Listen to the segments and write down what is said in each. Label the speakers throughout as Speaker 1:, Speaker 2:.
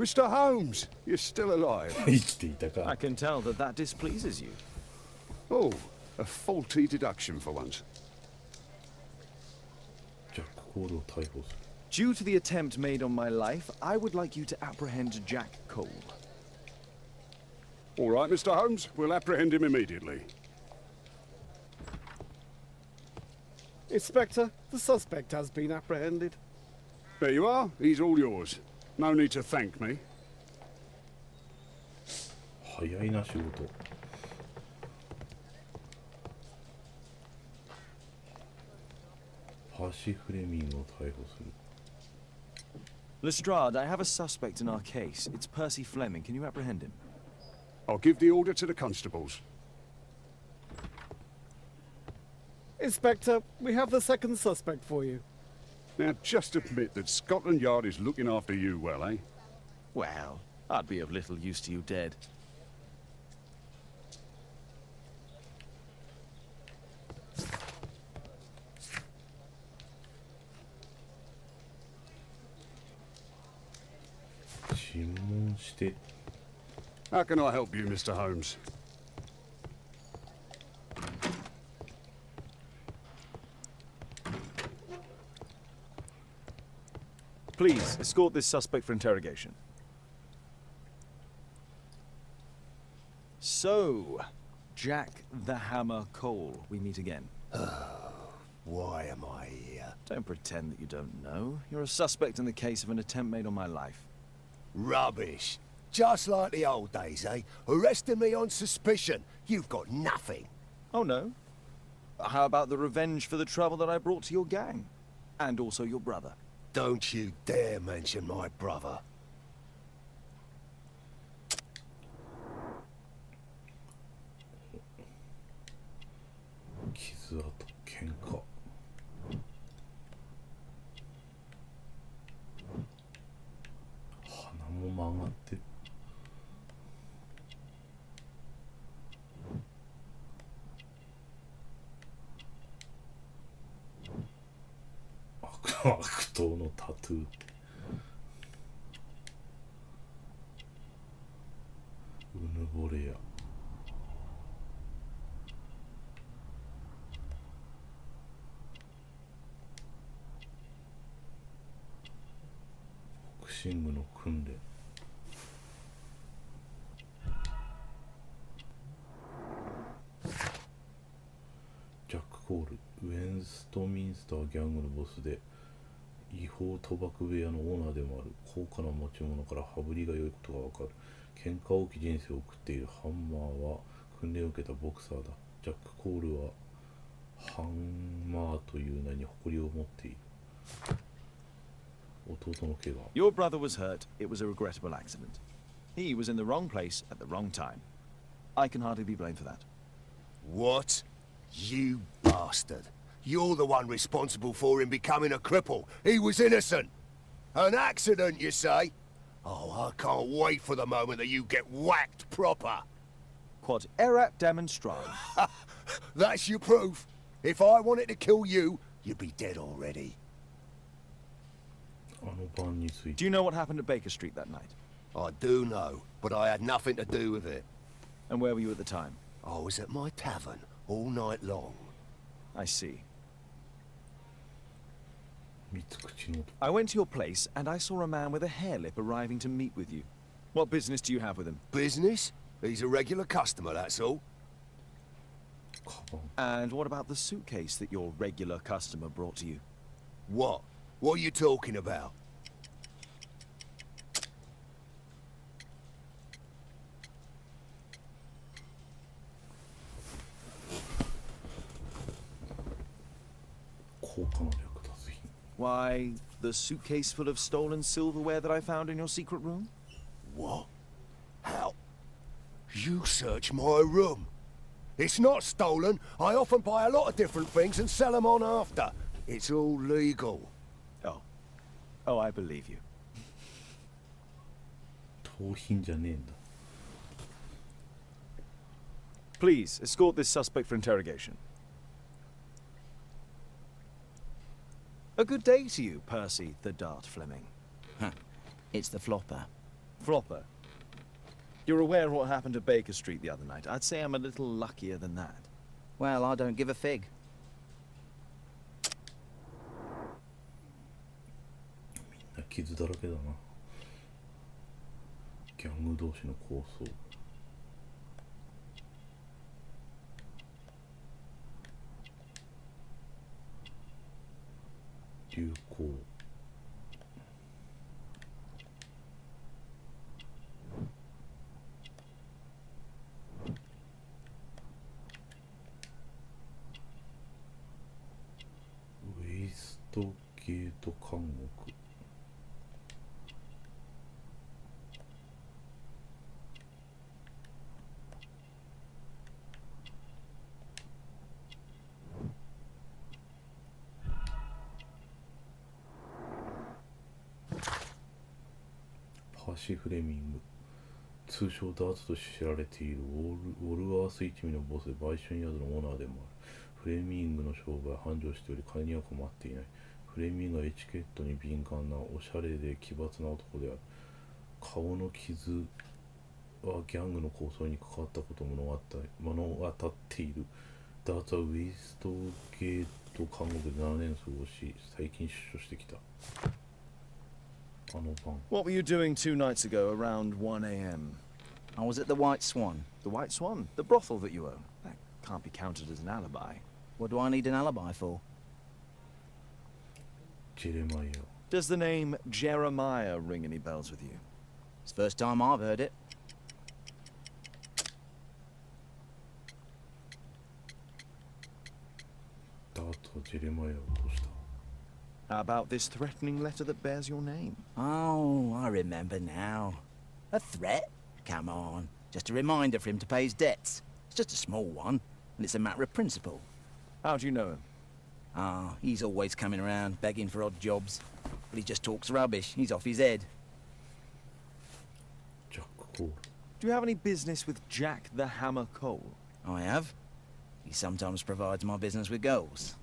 Speaker 1: Mr. Holmes, you're still alive.
Speaker 2: 生きていたか。
Speaker 3: I can tell that that displeases you.
Speaker 1: Oh, a faulty deduction for once.
Speaker 2: ジャック・コールを逮捕する。
Speaker 3: Due to the attempt made on my life, I would like you to apprehend Jack Cole.
Speaker 1: All right, Mr. Holmes, we'll apprehend him immediately.
Speaker 4: Inspector, the suspect has been apprehended.
Speaker 1: There you are. He's all yours. No need to thank me.
Speaker 2: 早いな仕事。パーシー・フレミングを逮捕する。
Speaker 3: Lestrade, I have a suspect in our case. It's Percy Fleming. Can you apprehend him?
Speaker 1: I'll give the order to the constables.
Speaker 4: Inspector, we have the second suspect for you.
Speaker 1: Now, just admit that Scotland Yard is looking after you well, eh?
Speaker 3: Well, I'd be of little use to you dead.
Speaker 1: How can I help you, Mr. Holmes?
Speaker 3: Please, escort this suspect for interrogation. So, Jack the Hammer Cole, we meet again.
Speaker 5: Why am I here?
Speaker 3: Don't pretend that you don't know. You're a suspect in the case of an attempt made on my life.
Speaker 5: Rubbish. Just like the old days, eh? Arresting me on suspicion. You've got nothing.
Speaker 3: Oh no? How about the revenge for the trouble that I brought to your gang? And also your brother.
Speaker 5: Don't you dare mention my brother.
Speaker 2: 傷跡喧嘩。鼻も曲がってる。悪党のタトゥーって。うぬぼれや。ボクシングの訓練。ジャック・コール、ウェンストミンスターギャングのボスで違法賭博部屋のオーナーでもある。高価な持ち物から羽振りが良いことがわかる。喧嘩多き人生を送っている。ハンマーは訓練を受けたボクサーだ。ジャック・コールはハンマーという名に誇りを持っている。弟の怪我。
Speaker 3: Your brother was hurt. It was a regrettable accident. He was in the wrong place at the wrong time. I can hardly be blamed for that.
Speaker 5: What? You bastard. You're the one responsible for him becoming a cripple. He was innocent. An accident, you say? Oh, I can't wait for the moment that you get whacked proper.
Speaker 3: Quod erat demonstrandum.
Speaker 5: That's your proof. If I wanted to kill you, you'd be dead already.
Speaker 2: あの晩につい
Speaker 3: Do
Speaker 2: て。
Speaker 3: you know what happened at Baker Street that night?
Speaker 5: I do know, but I had nothing to do with it.
Speaker 3: And where were you at the time?
Speaker 5: I was at my tavern all night long.
Speaker 3: I see.
Speaker 2: 三つ口の
Speaker 3: I went to your place and I saw a man with a hair lip arriving to meet with you. What business do you have with him?
Speaker 5: Business? He's a regular customer, that's all.
Speaker 2: カバン。
Speaker 3: And what about the suitcase that your regular customer brought to you?
Speaker 5: What? What are you talking about?
Speaker 2: 高価な略奪品。
Speaker 3: Why, the suitcase full of stolen silverware that I found in your secret room?
Speaker 5: What? How? You search my room. It's not stolen. I often buy a lot of different things and sell them on after. It's all legal.
Speaker 3: Oh. Oh, I believe you.
Speaker 2: 盗品じゃねえんだ。
Speaker 3: Please, escort this suspect for interrogation. A good day to you, Percy the Dart Fleming.
Speaker 6: It's the flopper.
Speaker 3: Flopper. You're aware of what happened at Baker Street the other night. I'd say I'm a little luckier than that.
Speaker 6: Well, I don't give a fig.
Speaker 2: みんな傷だらけだな。ギャング同士の抗争。流行。ウェイストゲート監獄。パーシー・フレミング、通称ダーツとして知られているウォルワース一味のボスで売春宿のオーナーでもある。フレミングの商売は繁盛しており、金には困っていない。フレミングはエチケットに敏感なおしゃれで奇抜な男である。顔の傷はギャングの構想に関わったことを物語っている。ダーツはウェイストゲート監獄で7年過ごし、最近出所してきた。
Speaker 3: What were you doing 2 nights ago around 1 a.m.?
Speaker 6: I was at the White Swan.
Speaker 3: The White Swan? The brothel that you own? That can't be counted as an alibi.
Speaker 6: What do I need an alibi for?
Speaker 2: Jeremiah.
Speaker 3: Does the name Jeremiah ring any bells with you?
Speaker 6: It's the first time I've heard it.
Speaker 3: How about this threatening letter that bears your name?
Speaker 6: Oh, I remember now. A threat? Come on. Just a reminder for him to pay his debts. It's just a small one, and it's a matter of principle.
Speaker 3: How do you know him?
Speaker 6: Ah, he's always coming around, begging for odd jobs. But he just talks rubbish. He's off his head.
Speaker 2: Jack Cole.
Speaker 3: Do you have any business with Jack the Hammer Cole?
Speaker 6: I have. He sometimes provides my business with girls.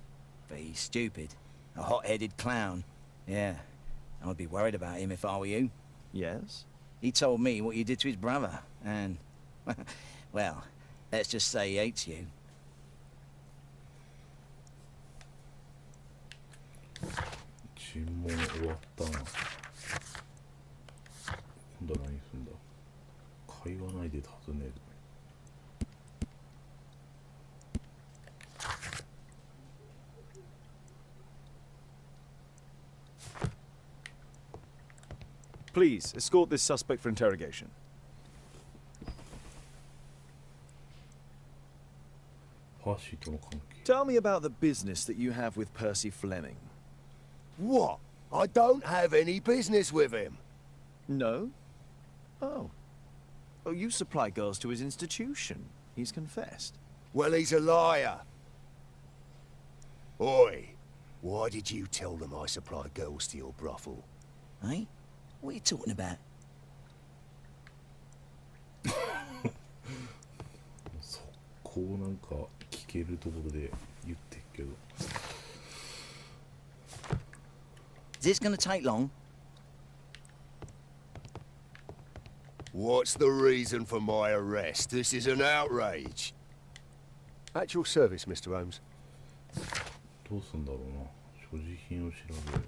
Speaker 6: But he's stupid. A hot-headed clown. Yeah, I'd be worried about him if I were you.
Speaker 3: Yes?
Speaker 6: He told me what you did to his brother, and... well, let's just say he hates you.
Speaker 2: 尋問終わったな。今度は何すんだ。会話内で尋ねる。
Speaker 3: Please, escort this suspect for interrogation.
Speaker 2: パーシーとの関係。
Speaker 3: Tell me about the business that you have with Percy Fleming.
Speaker 5: What? I don't have any business with him.
Speaker 3: No? Oh. Oh, you supply girls to his institution. He's confessed.
Speaker 5: Well, he's a liar. Oi, why did you tell them I supply girls to your brothel?
Speaker 6: Eh? What are you talking about?
Speaker 2: 速攻なんか聞けるところで言ってるけど。
Speaker 6: Is this gonna take long?
Speaker 5: What's the reason for my arrest? This is an outrage. At your service, Mr. Holmes.
Speaker 2: どうすんだろうな。所持品を調べる。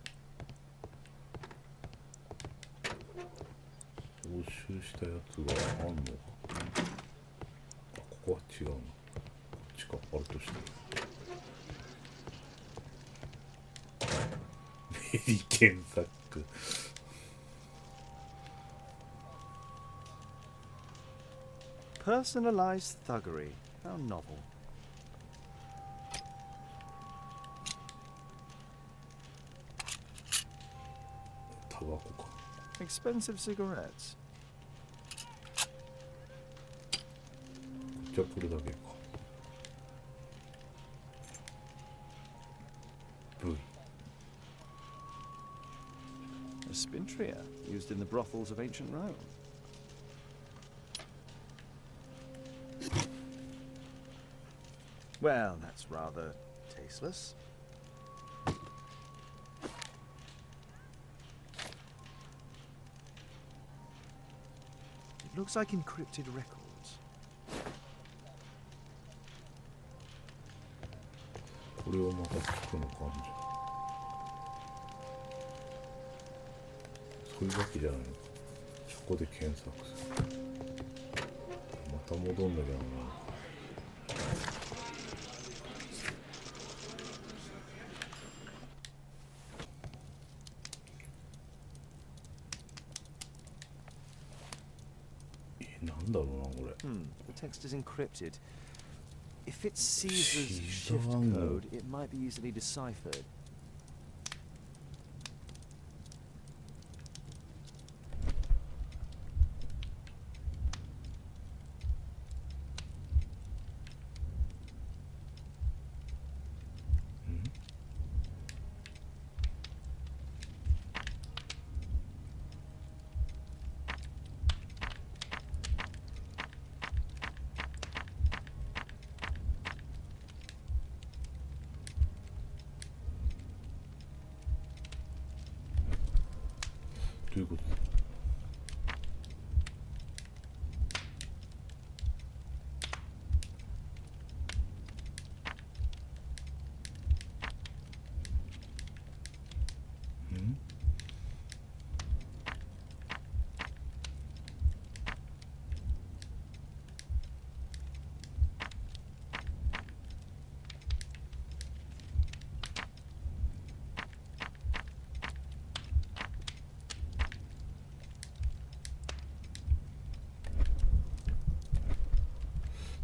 Speaker 2: 押収したやつがあんのか。あ、ここは違うな。こっちか、あるとして。メリケンサック。
Speaker 3: Personalized thuggery. How novel.
Speaker 2: Tobacco.
Speaker 3: Expensive cigarettes.
Speaker 2: じゃあこれだけか。V.
Speaker 3: A spintria used in the brothels of ancient Rome. Well, that's rather tasteless. Looks like encrypted records.
Speaker 2: これをまた聞くのかんじゃ。そういうわけじゃないのか。そこで検索する。また戻んなきゃならない。なんだろうなこれ。
Speaker 3: The text is encrypted. If it's Caesar's shift code, it might be easily deciphered.
Speaker 2: Do you go? Hmm?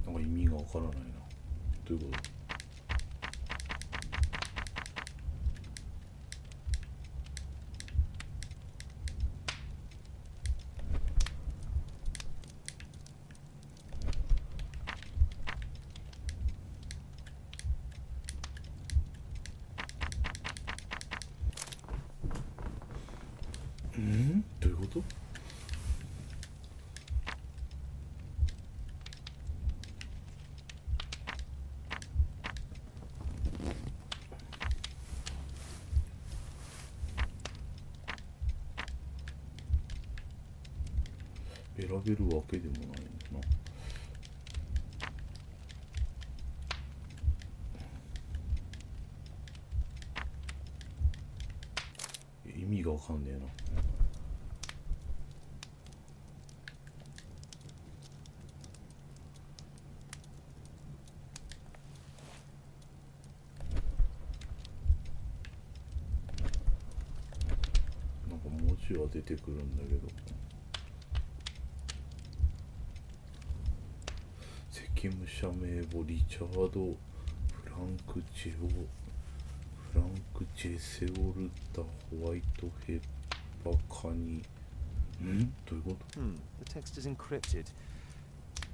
Speaker 2: なんか意味がわからないな。どういうこと？どういうこと？選べるわけでもないのかな。意味がわかんねえな。なんか文字は出てくるんだけど。責務者名簿リチャード・フランク・ジェセオルタ・ホワイトヘッパカニ。どういうこと？
Speaker 3: The text is encrypted.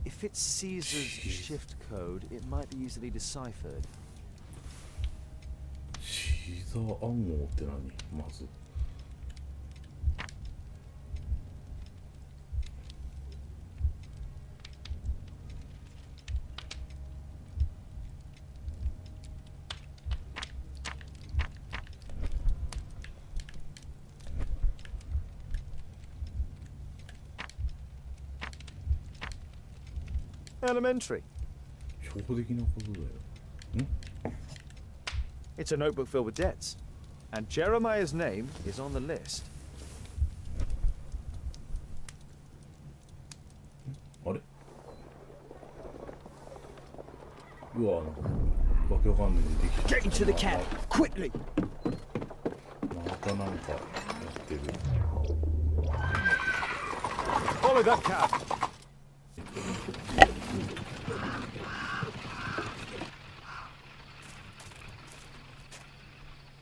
Speaker 3: If it's Caesar's shift code, it might be easily deciphered.
Speaker 2: シーザー暗号って何？まず。
Speaker 3: Elementary.
Speaker 2: 初歩的なことだよ。
Speaker 3: It's a notebook filled with debts. And Jeremiah's name is on the list.
Speaker 2: あれ？うわ、なんかわけわかんないでできた。
Speaker 3: Get into the cab, quickly!
Speaker 2: またなんかやってる。
Speaker 3: Follow that cab.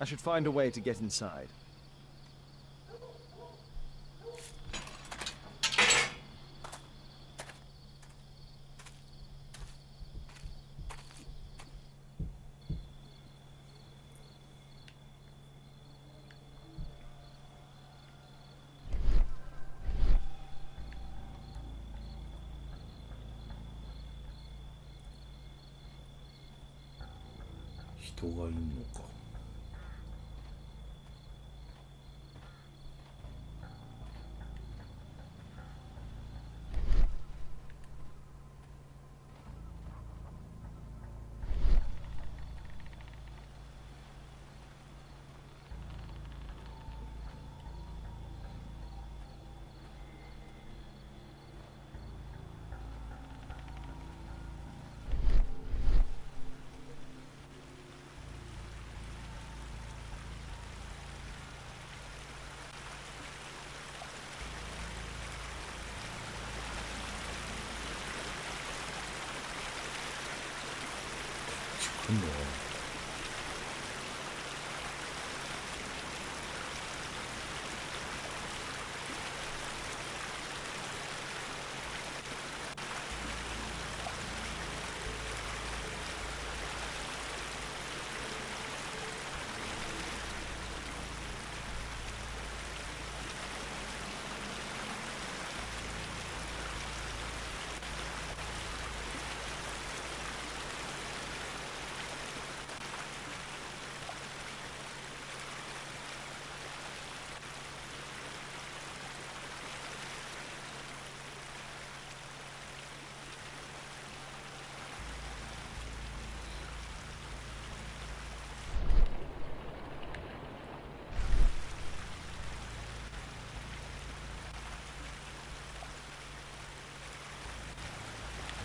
Speaker 3: I should find a way to get inside.
Speaker 2: People 人がいんのか。来んのかな。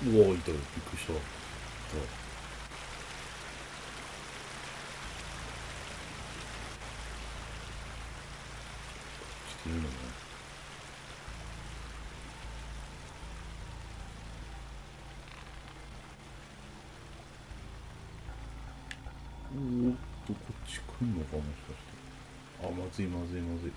Speaker 2: うわ、いたよ。びっくりした。いた。いるのね。おーっと、こっち来んのかもしかして。あ、まずいまずいまずい。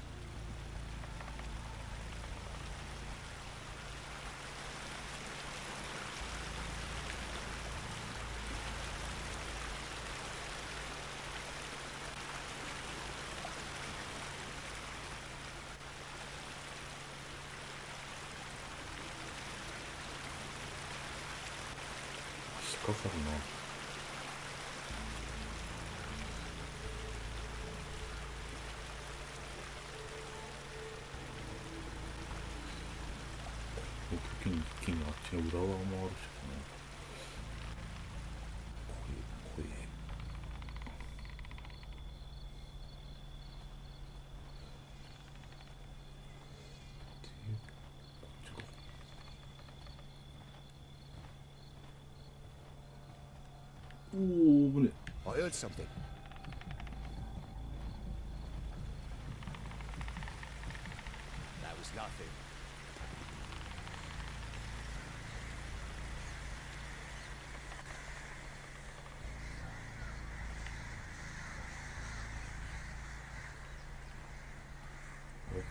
Speaker 2: 引っかかるな。この時に一気にあっちの裏側もあるしね。これおお、危ね。
Speaker 5: I heard something. That was nothing.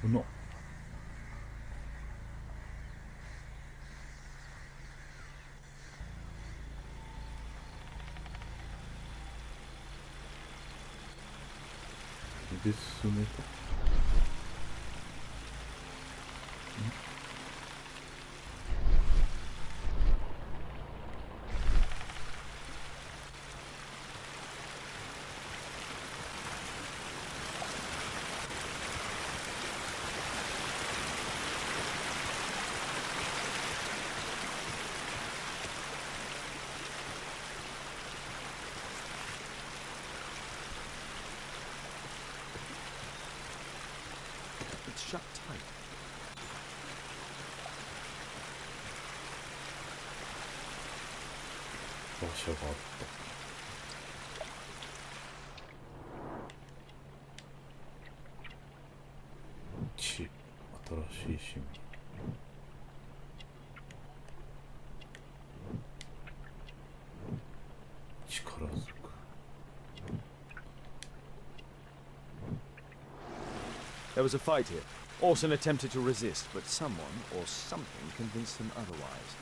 Speaker 2: 危なっ。ですね。
Speaker 3: It's shut tight.
Speaker 2: 場所があった。新しい市民。力づく。
Speaker 3: There was a fight here. Orson attempted to resist, but someone or something convinced him otherwise.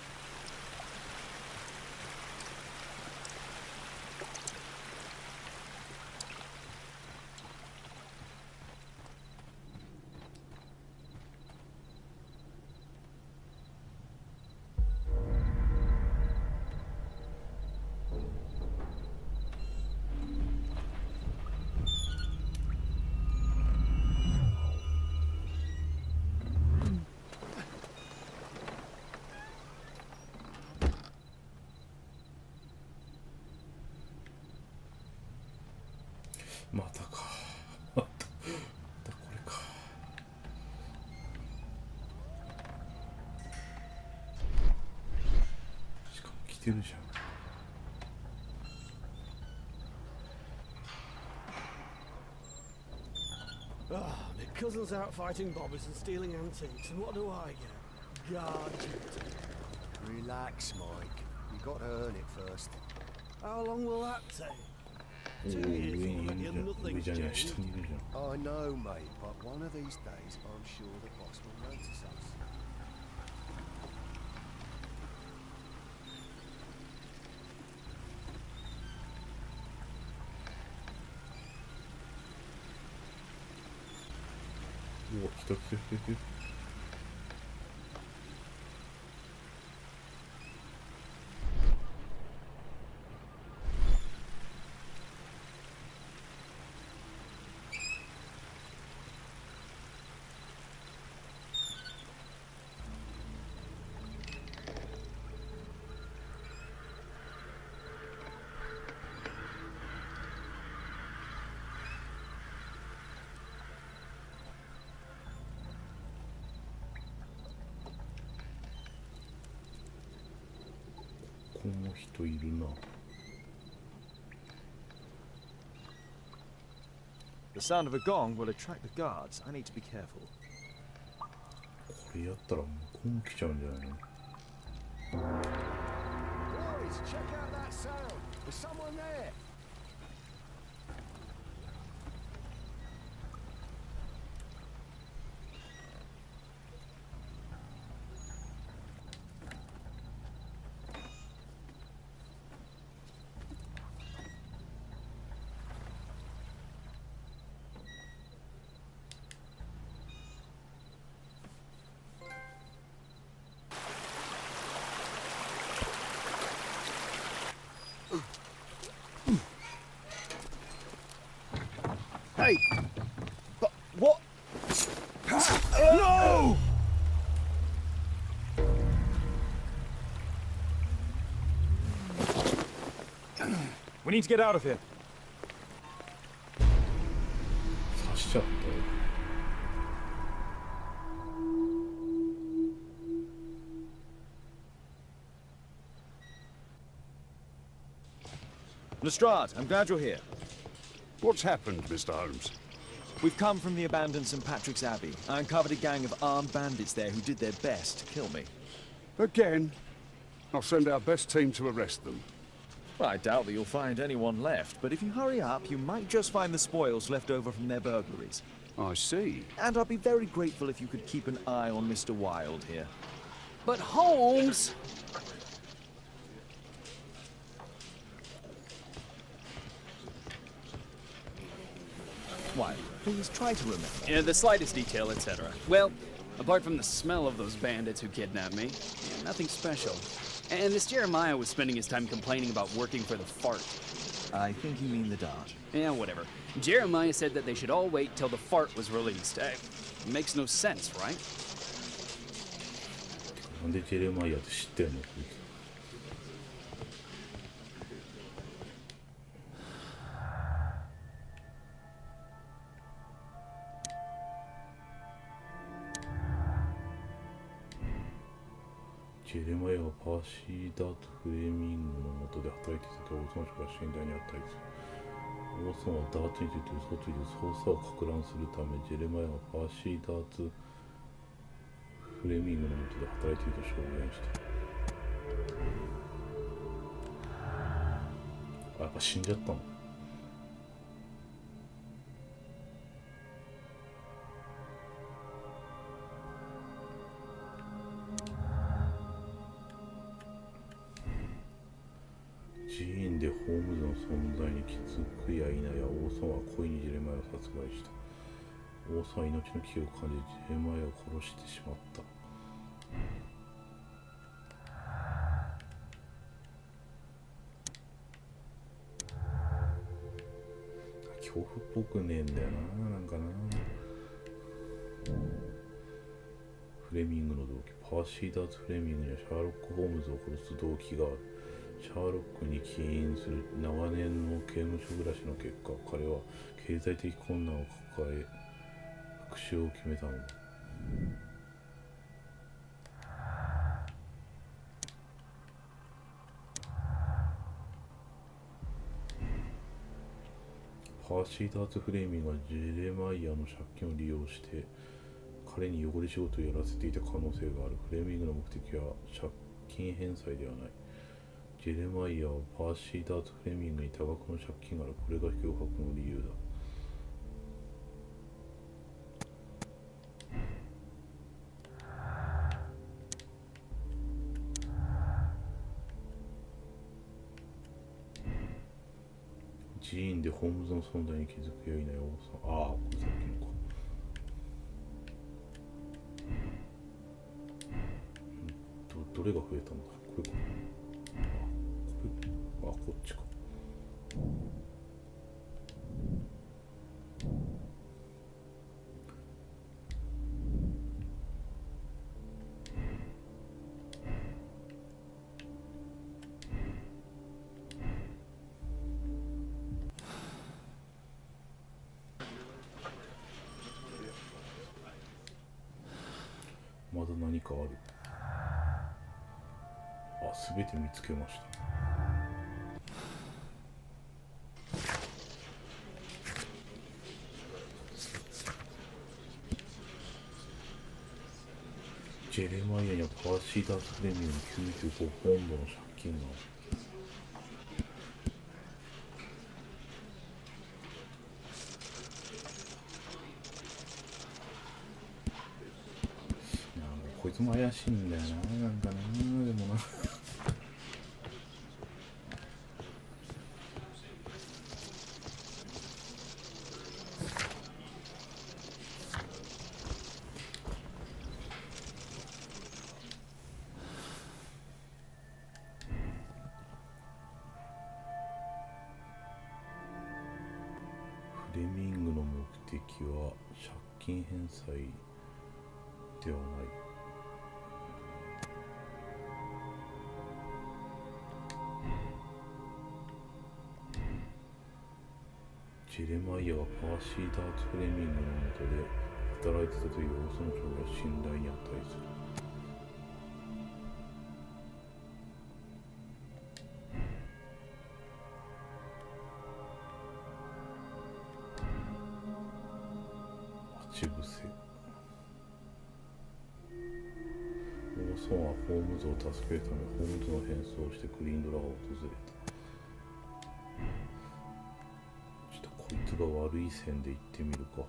Speaker 2: またか。またこれか。しかも来てるじゃん。
Speaker 4: Ah, my cousin's out fighting bobbies and stealing antiques, and what do I get? Guard duty.
Speaker 5: Relax, Mike. You got to earn it first.
Speaker 4: How long will that take?
Speaker 2: おお、上
Speaker 4: 2 years
Speaker 2: にいる
Speaker 4: already
Speaker 2: じゃ
Speaker 4: and
Speaker 2: ん。上
Speaker 4: nothing's
Speaker 2: じゃねえ、
Speaker 4: changed.
Speaker 2: 下にいるじゃん。
Speaker 5: I know, mate, but one of these days I'm sure the boss will notice us.
Speaker 2: うわ、来た来た来た来た。この人いるな。
Speaker 3: The sound of a gong will attract the guards. I need to be careful.
Speaker 2: これやったら向こうも来ちゃうんじゃないの？
Speaker 5: Boys, check out that sound. There's someone there. Hey! But what? No!
Speaker 3: We need to get out of here.
Speaker 2: 刺しちゃったよ。
Speaker 3: Lestrade, I'm glad you're here.
Speaker 1: What's happened, Mr. Holmes?
Speaker 3: We've come from the abandoned St. Patrick's Abbey. I uncovered a gang of armed bandits there who did their best to kill me.
Speaker 1: Again? I'll send our best team to arrest them.
Speaker 3: Well, I doubt that you'll find anyone left, but if you hurry up, you might just find the spoils left over from their burglaries.
Speaker 1: I see.
Speaker 3: And I'd be very grateful if you could keep an eye on Mr. Wilde here.
Speaker 4: But Holmes!
Speaker 3: Why, please try to remember.
Speaker 7: Yeah, the slightest detail, etc. Well, apart from the smell of those bandits who kidnapped me, nothing special. And this Jeremiah was spending his time complaining about working for the fart.
Speaker 3: I think you mean the dart.
Speaker 7: Yeah, whatever. Jeremiah said that they should all wait till the fart was released. Makes no sense, right?
Speaker 2: なんでジェレマイヤって知ってんの？こいつ。ジェレマイヤはパーシー・ダート・フレーミングの下で働いていた王孫氏が信頼にあったりする。王孫はダーツについて嘘をついて捜査を攪乱するため、ジェレマイヤはパーシー・ダーツ・フレーミングの下で働いていると証言した。あ、やっぱ死んじゃったの？寺院でホームズの存在に気づくや否や、王孫は故意にジェレマイヤを殺害した。王孫は命の危機を感じ、ジェレマイヤを殺してしまった。恐怖っぽくねえんだよな、なんかな。フレミングの動機。パーシー・ダーツ・フレミングにはシャーロック・ホームズを殺す動機がある。シャーロックに起因する長年の刑務所暮らしの結果、彼は経済的困難を抱え復讐を決めたのだ。パーシー・ダーツ・フレーミングはジェレマイヤの借金を利用して彼に汚れ仕事をやらせていた可能性がある。フレーミングの目的は借金返済ではない。ジェレマイヤはパーシー・ダーツ・フレミングに多額の借金がある。これが脅迫の理由だ。寺院でホームズの存在に気づくやいない王さん。ああ、これさっきのか。どれが増えたんだ。これか。こっちか。まだ何かある。すべて見つけました。ジェレマイヤにはパーシー・ダーツ・フレミング95ポンドの借金がある。こいつも怪しいんだよな、なんかな、でもな。フレミングの目的は借金返済ではない。ジェレマイヤはパーシー・ダーツ・フレミングの下で働いてたという王村長が信頼に値する。待ち伏せ。王村はホームズを助けるためホームズの変装をしてクリーンドラを訪れた。こいつが悪い線で行ってみるか。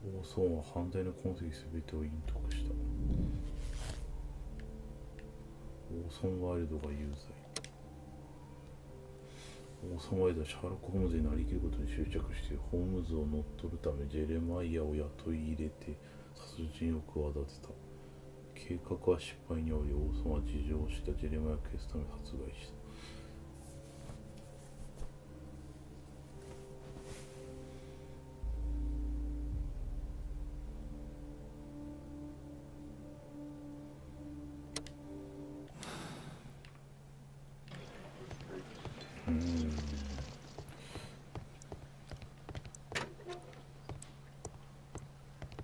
Speaker 2: 王村は犯罪の痕跡すべてを隠匿した。王村ワイルドが有罪。王村ワイルドはシャーロック・ホームズになりきることに執着してホームズを乗っ取るためジェレマイヤを雇い入れて殺人を企てた。計画は失敗により王村は事情をしたジェレマイヤを消すため殺害した。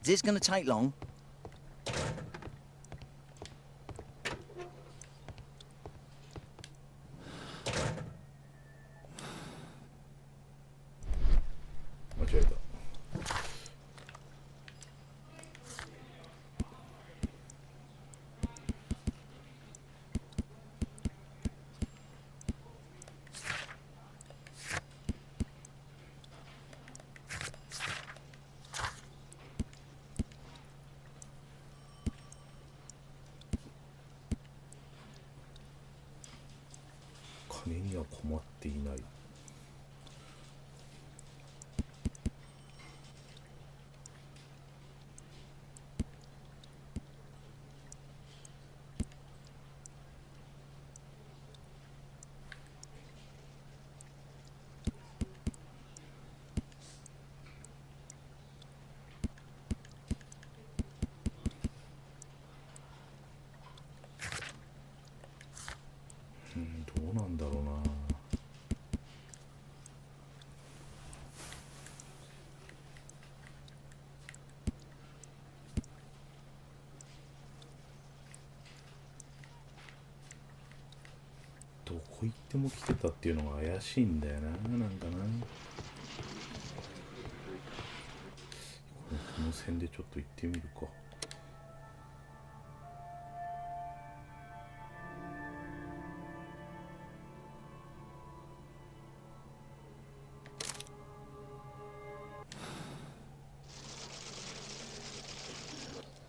Speaker 6: Is this going to take long?
Speaker 2: 間違えた。金には困っていない。こ行っても来てたっていうのが怪しいんだよな、なんかな。この線でちょっと行ってみるか。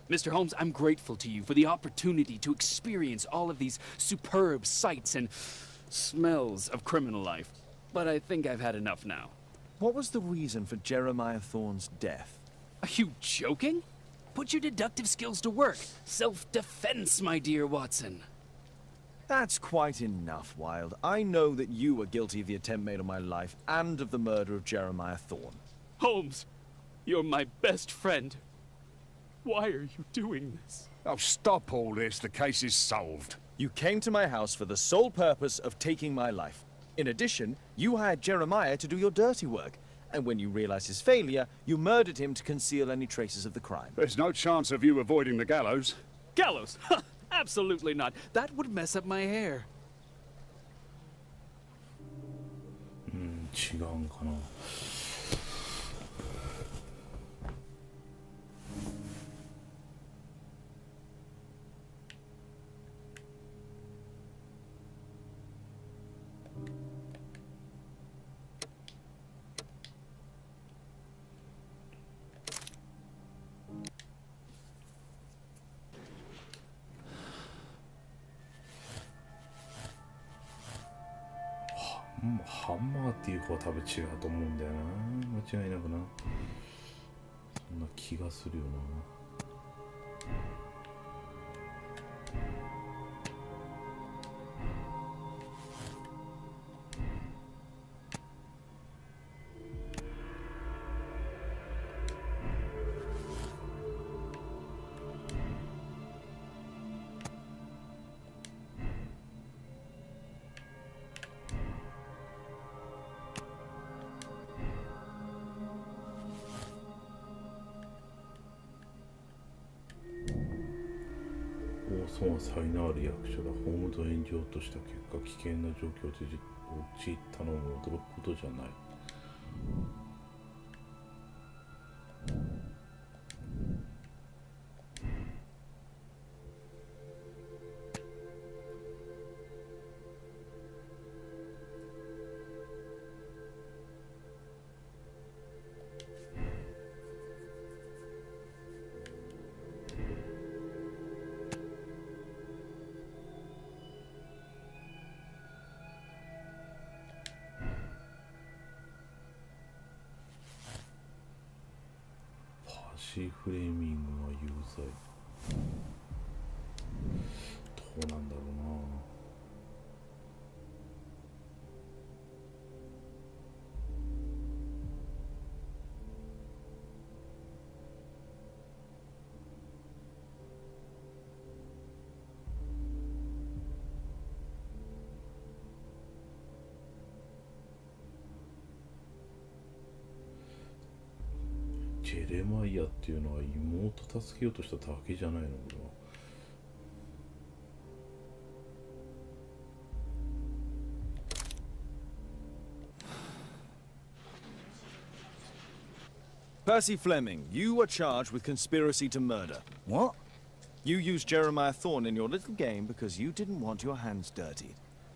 Speaker 7: Mr. Holmes, I'm grateful to you for the opportunity to experience all of these superb sights and smells of criminal life. But I think I've had enough now.
Speaker 3: What was the reason for Jeremiah Thorne's death?
Speaker 7: Are you joking? Put your deductive skills to work. Self-defense, my dear Watson.
Speaker 3: That's quite enough, Wilde. I know that you were guilty of the attempt made on my life and of the murder of Jeremiah Thorne.
Speaker 7: Holmes, you're my best friend. Why are you doing this?
Speaker 1: Oh, stop all this. The case is solved.
Speaker 3: You came to my house for the sole purpose of taking my life. In addition, you hired Jeremiah to do your dirty work. And when you realized his failure, you murdered him to conceal any traces of the crime.
Speaker 1: There's no chance of you avoiding the gallows.
Speaker 7: Gallows? Absolutely not. That would mess up my hair.
Speaker 2: 違うんかな。ハンマーっていう方は多分違うと思うんだよな、間違いなくな。そんな気がするよな。そうは才能ある役所だ。ホームズを演じようとした結果、危険な状況で陥ったのも驚くことじゃない。フレーミングは有罪。どうなんだろうな。ジェレマイアっていうのは妹助けようとしただけじゃないの、これは。
Speaker 3: Percy Fleming, you are charged with conspiracy to murder.
Speaker 6: What?
Speaker 3: You used Jeremiah Thorne in your little game because you didn't want your hands dirtied.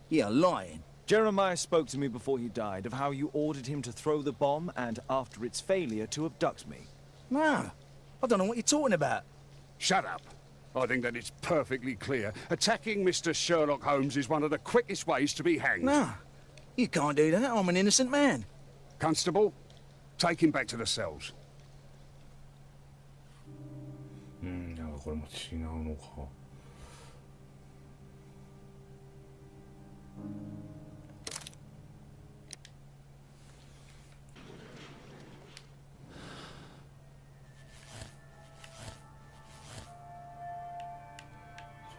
Speaker 6: You're lying.
Speaker 3: Jeremiah spoke to me before he died of how you ordered him to throw the bomb and, after its failure, to abduct me.
Speaker 6: No, I don't know what you're talking about.
Speaker 1: Shut up. I think that it's perfectly clear. Attacking Mr. Sherlock Holmes is one of the quickest ways to be hanged.
Speaker 6: No, you can't do that. I'm an innocent man.
Speaker 1: Constable, take him back to the cells.
Speaker 2: なんかこれも違うのか。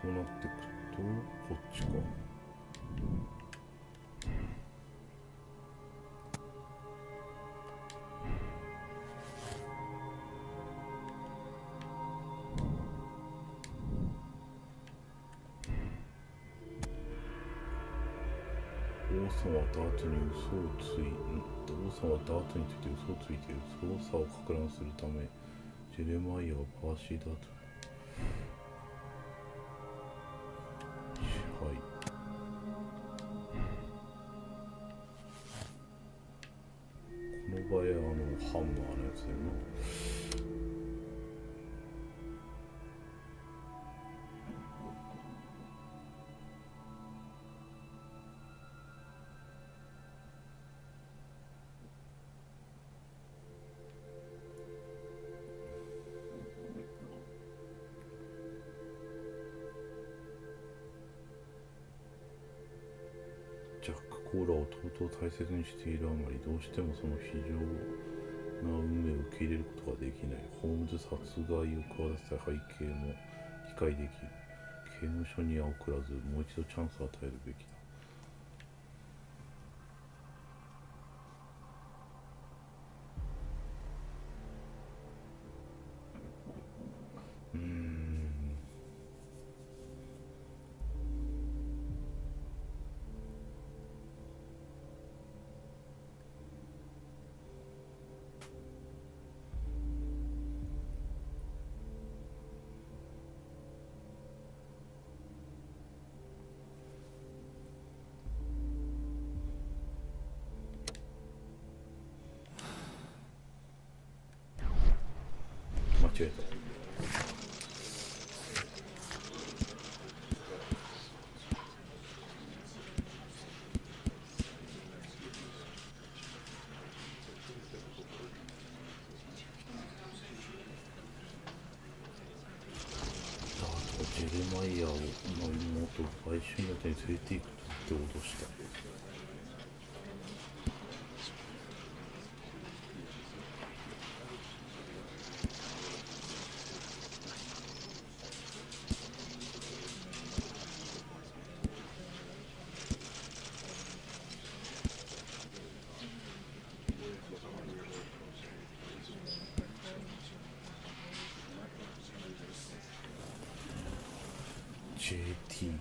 Speaker 2: そうなってくるとこっちか。王様はダートについて嘘さをか乱するためジェレマイアはパーシーダート支配。この場合はハンマーのやつだよな。ジャック・コーラをとうとう大切にしているあまり、どうしてもその非常な運命を受け入れることができない。ホームズ殺害を企てた背景も理解できる。刑務所には送らず、もう一度チャンスを与えるべきだ。間違えた。ジェレマイヤーの妹を売春の手に連れて行くと言って脅した。JT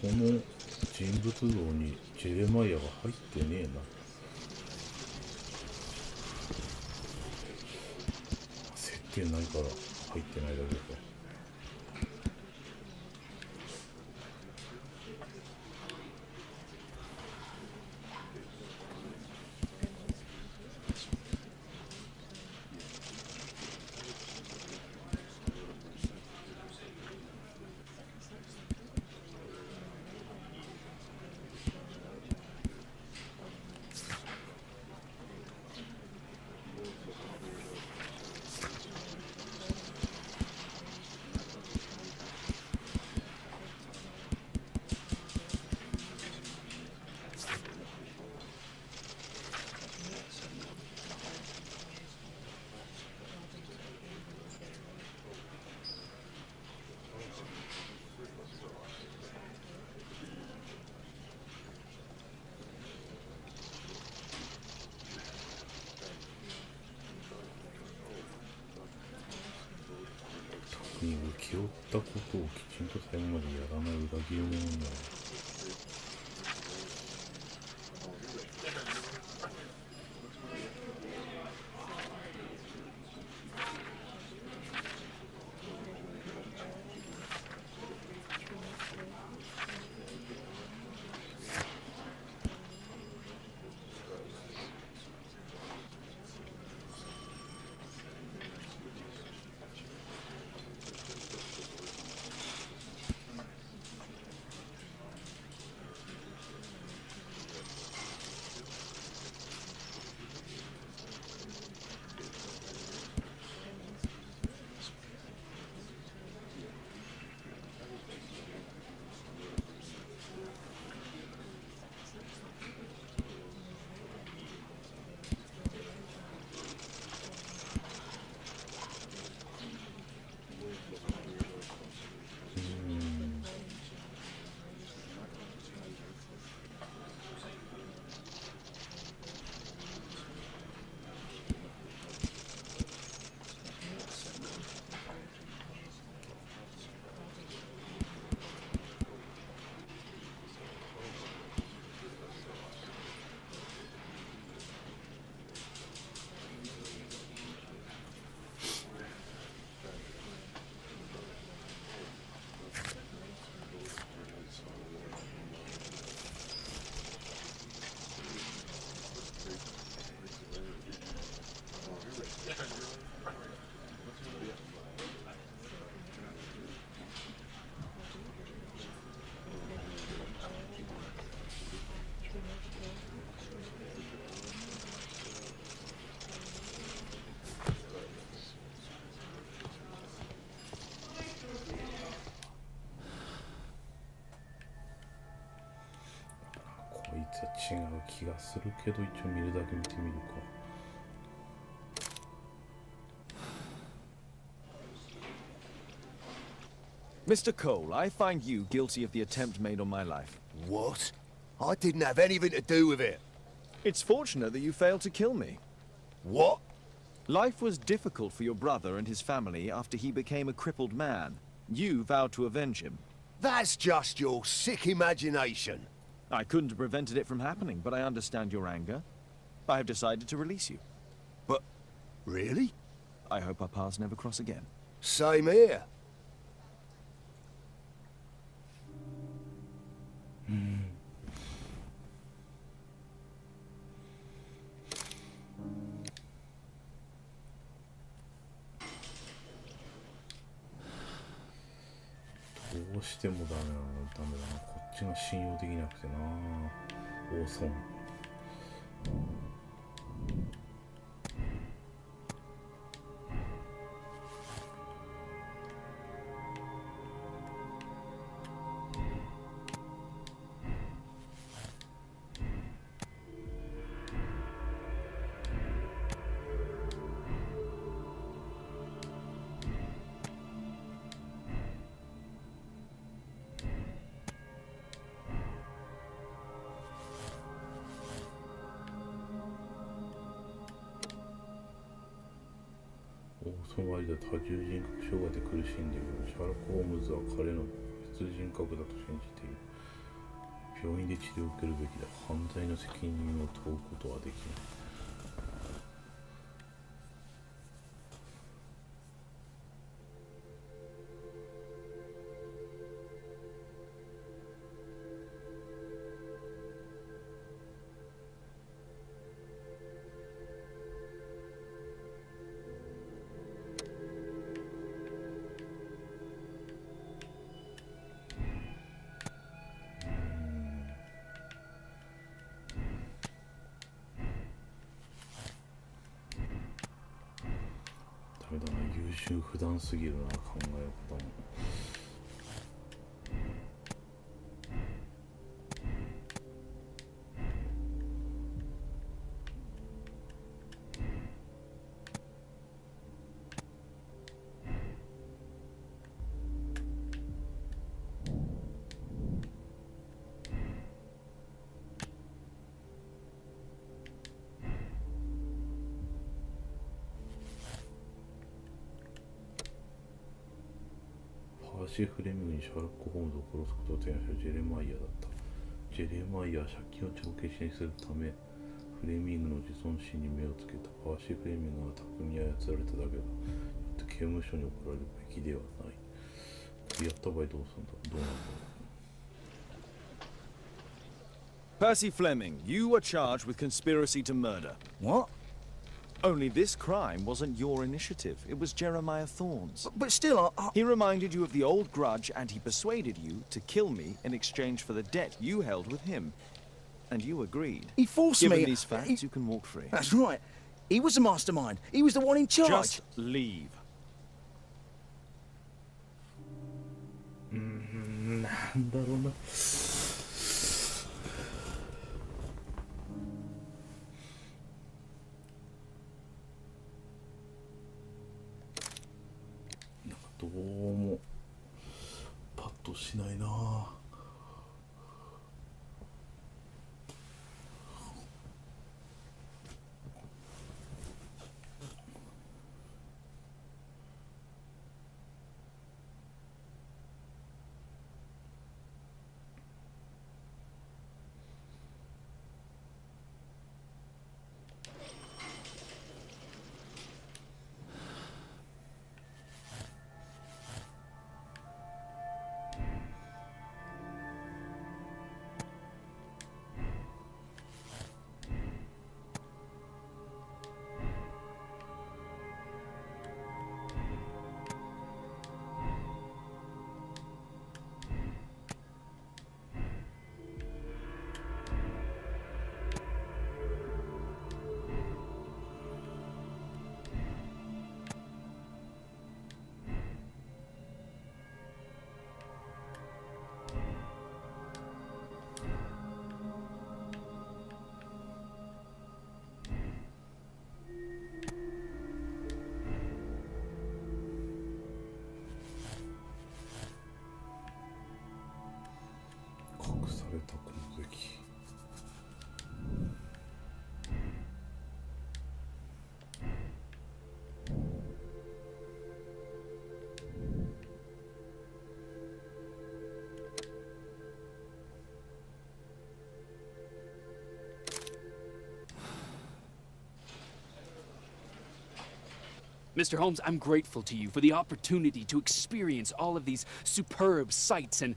Speaker 2: この人物像にジェレマイヤが入ってねえな。設定ないから入ってないだけか。に請け負ったことをきちんと最後までやらない裏切り者になる。違う気がするけど、一応見るだけ見てみるか。
Speaker 3: Mr. Cole, I find you guilty of the attempt made on my life.
Speaker 5: What? I didn't have anything to do with it.
Speaker 3: It's fortunate that you failed to kill me.
Speaker 5: What?
Speaker 3: Life was difficult for your brother and his family after he became a crippled man. You vowed to avenge him.
Speaker 5: That's just your sick imagination.
Speaker 3: I couldn't have prevented it from happening, but I understand your anger. I have decided to release you.
Speaker 5: But, really?
Speaker 3: I hope our paths never cross again.
Speaker 5: Same here.
Speaker 2: どうしてもダメだな。こっちが信用できなくてな。オーソン。その間多重人格障害で苦しんでいるシャーロック・ホームズは彼の別人格だと信じている。病院で治療を受けるべきだ。犯罪の責任を問うことはできない。ダメだな、優柔不断すぎるな、考え方も。パーシー・フレミングにシャーロック・ホームズを殺すことを提案したジェレマイヤだった。ジェレマイヤは借金を帳消しにするためフレミングの自尊心に目をつけた。パーシー・フレミングは巧みに操られただけだ。よって刑務所に送られるべきではない。これやった場合どうするんだ。どうなんだろう。
Speaker 3: Percy Fleming, you were charged with conspiracy to murder.
Speaker 6: What?
Speaker 3: Only this crime wasn't your initiative. It was Jeremiah Thorne's.
Speaker 6: But still,
Speaker 3: He reminded you of the old grudge and he persuaded you to kill me in exchange for the debt you held with him. And you agreed.
Speaker 6: he forced
Speaker 3: Given
Speaker 6: me.
Speaker 3: these facts, you can walk free.
Speaker 6: That's right. He was the mastermind. He was the one in charge.
Speaker 3: Just leave.
Speaker 2: なんだろうな。どうもパッとしないな。れた痕跡。
Speaker 7: Mr. Holmes, I'm grateful to you for the opportunity to experience all of these superb sights and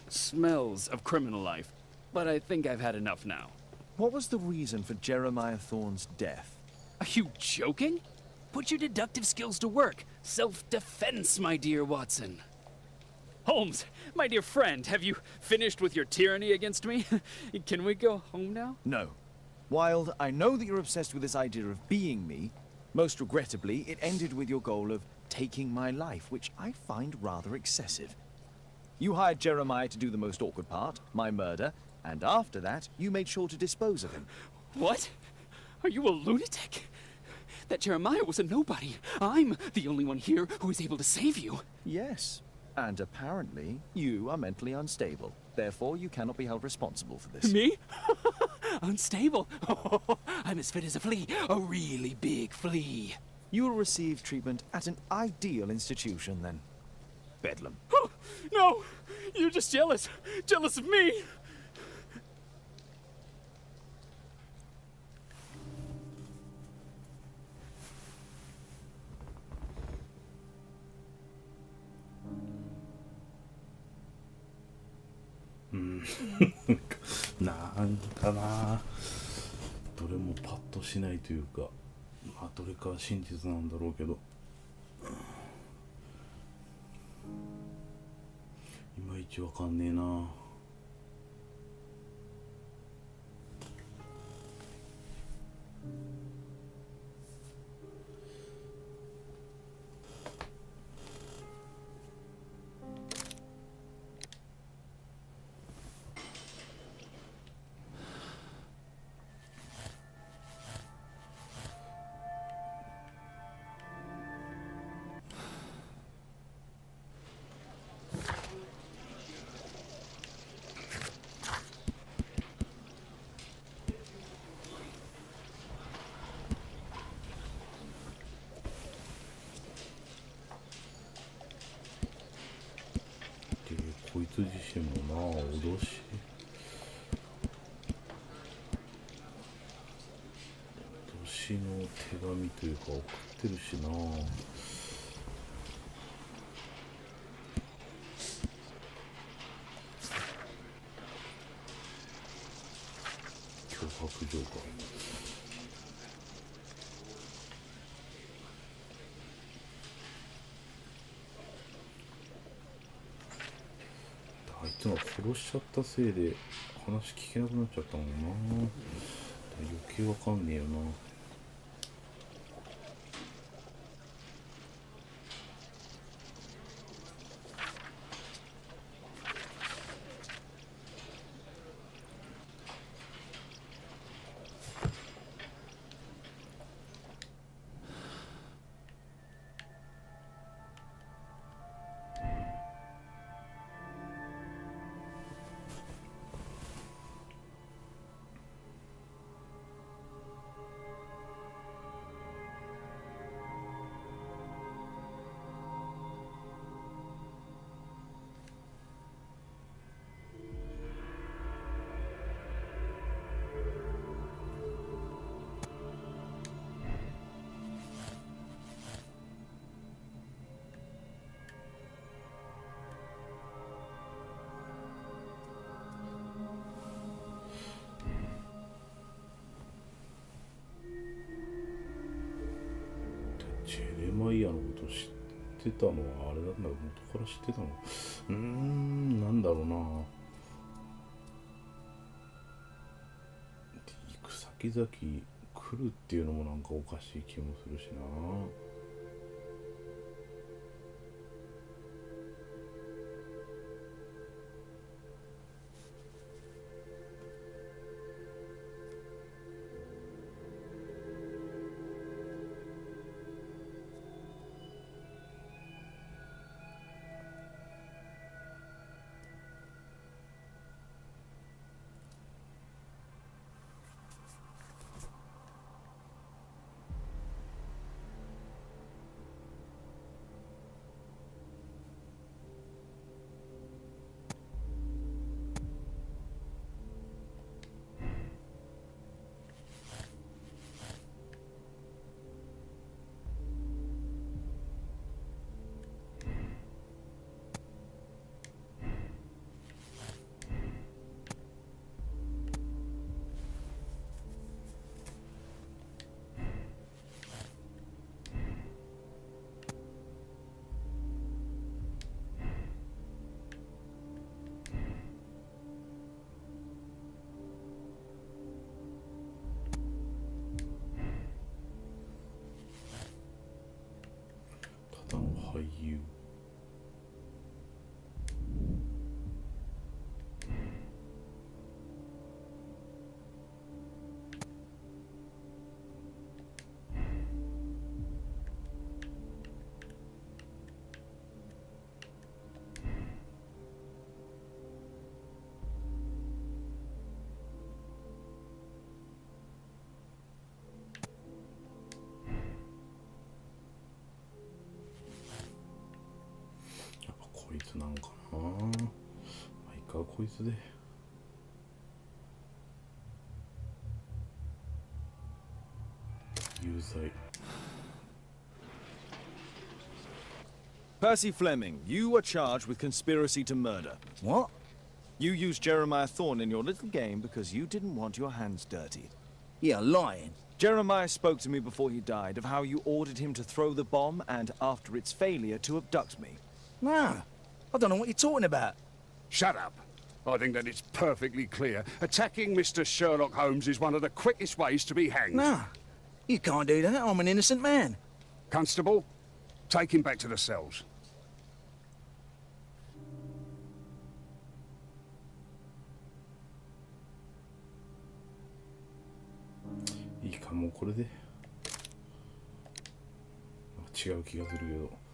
Speaker 7: smells of criminal life. But I think I've had enough now.
Speaker 3: What was the reason for Jeremiah Thorne's death?
Speaker 7: Are you joking? Put your deductive skills to work. Self-defense, my dear Watson. Holmes, my dear friend, have you finished with your tyranny against me? Can we go home now?
Speaker 3: No. Wilde, I know that you're obsessed with this idea of being me. Most regrettably, it ended with your goal of taking my life, which I find rather excessive. You hired Jeremiah to do the most awkward part, my murder, and after that, you made sure to dispose of him.
Speaker 7: What? Are you a lunatic? That Jeremiah was a nobody. I'm the only one here who is able to save you.
Speaker 3: Yes, and apparently, you are mentally unstable. Therefore, you cannot be held responsible for this.
Speaker 7: Me? Unstable? Oh, I'm as fit as a flea. A really big flea.
Speaker 3: You will receive treatment at an ideal institution, then. Bedlam.
Speaker 7: Oh, no! You're just jealous. Jealous of me.
Speaker 2: なんかな、どれもパッとしないというか、まあどれかは真実なんだろうけど、いまいちわかんねえな。こいつ自身もな、脅しの手紙というか送ってるしな。脅迫状か。あいつが殺しちゃったせいで話聞けなくなっちゃったもんな。余計わかんねえよな。ジェレマイヤのこと知ってたのはあれなんだ、元から知ってたの。なんだろうな。行く先々来るっていうのもなんかおかしい気もするしな。ただの俳優。こいつなんかな。まあいいか、こいつで。有罪。
Speaker 3: Percy Fleming, you are charged with conspiracy to murder.
Speaker 6: What?
Speaker 3: You used Jeremiah Thorne in your little game because you didn't want your hands dirtied.
Speaker 6: You're lying.
Speaker 3: Jeremiah spoke to me before he died of how you ordered him to throw the bomb and, after its failure, to abduct me.
Speaker 6: No. I don't know what you're talking about.
Speaker 1: Shut up. I think that it's perfectly clear. Attacking Mr. Sherlock Holmes is one of the quickest ways to be hanged.
Speaker 6: No. You can't do that. I'm an innocent man.
Speaker 1: Constable, take him back to the cells.
Speaker 2: いいか、もうこれで。違う気がするけど。